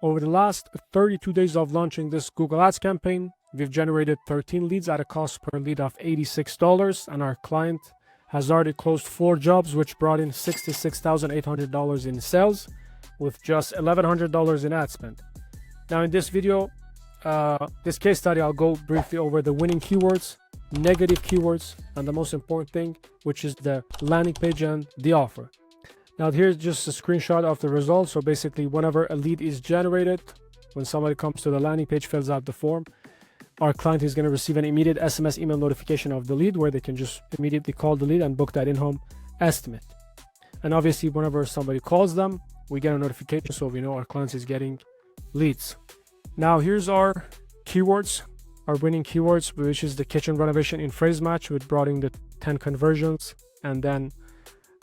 Over the last 32 days of launching this Google Ads campaign, we've generated 13 leads at a cost per lead of $86, and our client has already closed 4 jobs, which brought in $66,800 in sales with just $1,100 in ad spend. Now in this video, this case study, I'll go briefly over the winning keywords, negative keywords, and the most important thing, which is the landing page and the offer. Now here's just a screenshot of the results. So basically, whenever a lead is generated, when somebody comes to the landing page, fills out the form, our client is going to receive an immediate SMS email notification of the lead, where they can just immediately call the lead and book that in-home estimate. And obviously, whenever somebody calls them, we get a notification, so we know our client is getting leads. Now here's our keywords, our winning keywords, which is the kitchen renovation in phrase match, which brought in the 10 conversions. And then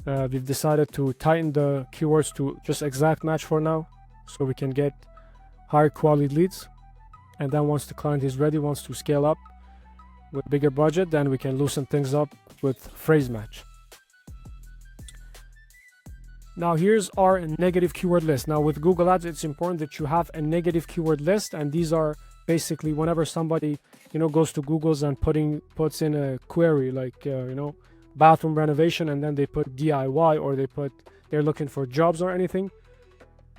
we've decided to tighten the keywords to just exact match for now, so we can get higher quality leads. And then once the client is ready, wants to scale up with bigger budget, then we can loosen things up with phrase match. Now here's our negative keyword list. Now with Google Ads, it's important that you have a negative keyword list, and these are basically whenever somebody goes to Google's and puts in a query like bathroom renovation, and then they put DIY, or they're looking for jobs or anything,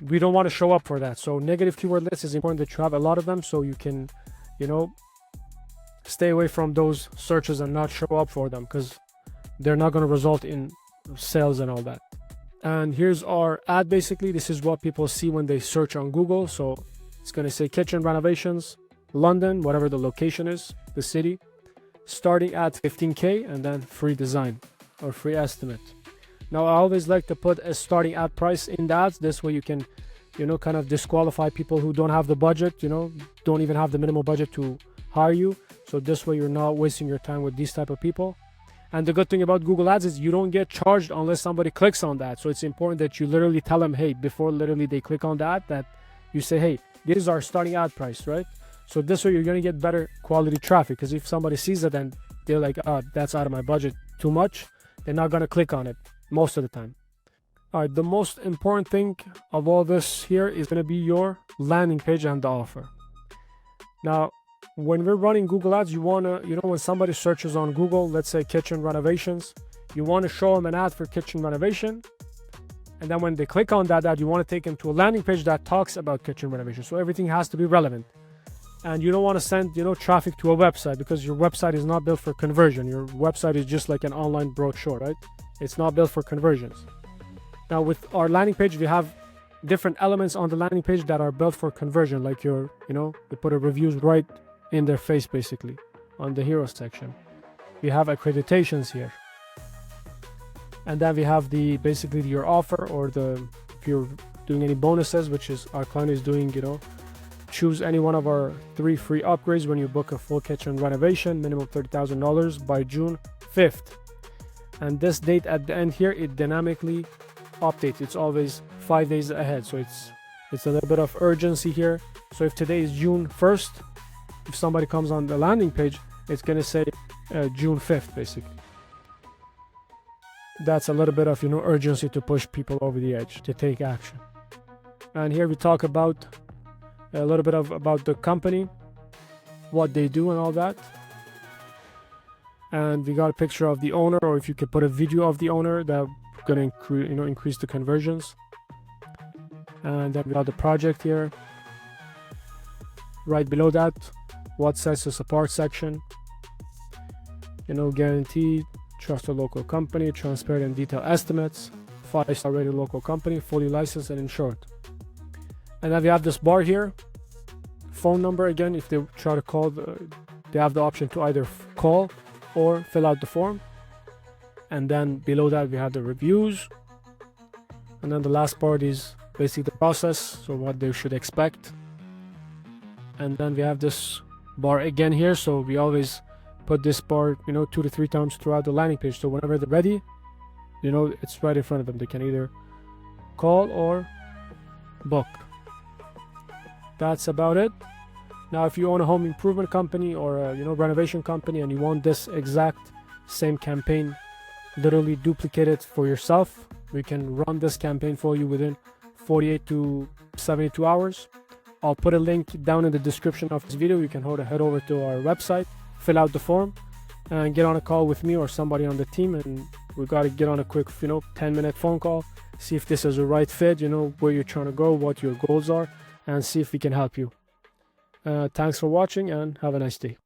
we don't want to show up for that. So negative keyword list is important that you have a lot of them, so you can stay away from those searches and not show up for them, because they're not going to result in sales and all that. And here's our ad. Basically, this is what people see when they search on Google. So it's going to say kitchen renovations, London, whatever the location is, the city, starting at 15K, and then free design or free estimate. Now I always like to put a starting ad price in the ads. This way you can kind of disqualify people who don't have the budget, don't even have the minimal budget to hire you. So this way you're not wasting your time with these type of people. And the good thing about Google Ads is you don't get charged unless somebody clicks on that. So it's important that you literally tell them, hey, before literally they click on that you say, hey, this is our starting ad price, right? So this way you're going to get better quality traffic, because if somebody sees it and they're like, oh, that's out of my budget too much, they're not going to click on it most of the time. All right, the most important thing of all this here is going to be your landing page and the offer. Now, when we're running Google Ads, you want to, when somebody searches on Google, let's say kitchen renovations, you want to show them an ad for kitchen renovation. And then when they click on that ad, you want to take them to a landing page that talks about kitchen renovation. So everything has to be relevant. And you don't want to send, traffic to a website, because your website is not built for conversion. Your website is just like an online brochure, right? It's not built for conversions. Now with our landing page, we have different elements on the landing page that are built for conversion, like you put a reviews right in their face, basically, on the hero section. We have accreditations here. And then we have basically your offer, or if you're doing any bonuses, which is our client is doing, choose any one of our 3 free upgrades when you book a full kitchen renovation, minimum $30,000 by June 5th. And this date at the end here, it dynamically updates. It's always 5 days ahead. So it's a little bit of urgency here. So if today is June 1st, if somebody comes on the landing page, it's going to say June 5th, basically. That's a little bit of, urgency to push people over the edge to take action. And here we talk about a little bit about the company, what they do and all that. And we got a picture of the owner, or if you could put a video of the owner, that's going to increase the conversions. And then we got the project here. Right below that, what sets the support section, guaranteed, trust a local company, transparent and detailed estimates, 5-star rated local company, fully licensed and insured. And then we have this bar here, phone number. Again, if they try to call, they have the option to either call or fill out the form. And then below that we have the reviews, and then the last part is basically the process, so what they should expect. And then we have this bar again here, so we always put this bar 2 to 3 times throughout the landing page, so whenever they're ready, it's right in front of them. They can either call or book. That's about it. Now if you own a home improvement company or a renovation company, and you want this exact same campaign literally duplicated for yourself, we can run this campaign for you within 48 to 72 hours. I'll put a link down in the description of this video. You can head over to our website, fill out the form, and get on a call with me or somebody on the team, and we got to get on a quick 10-minute phone call, see if this is a right fit, where you're trying to go, what your goals are, and see if we can help you. Thanks for watching, and have a nice day.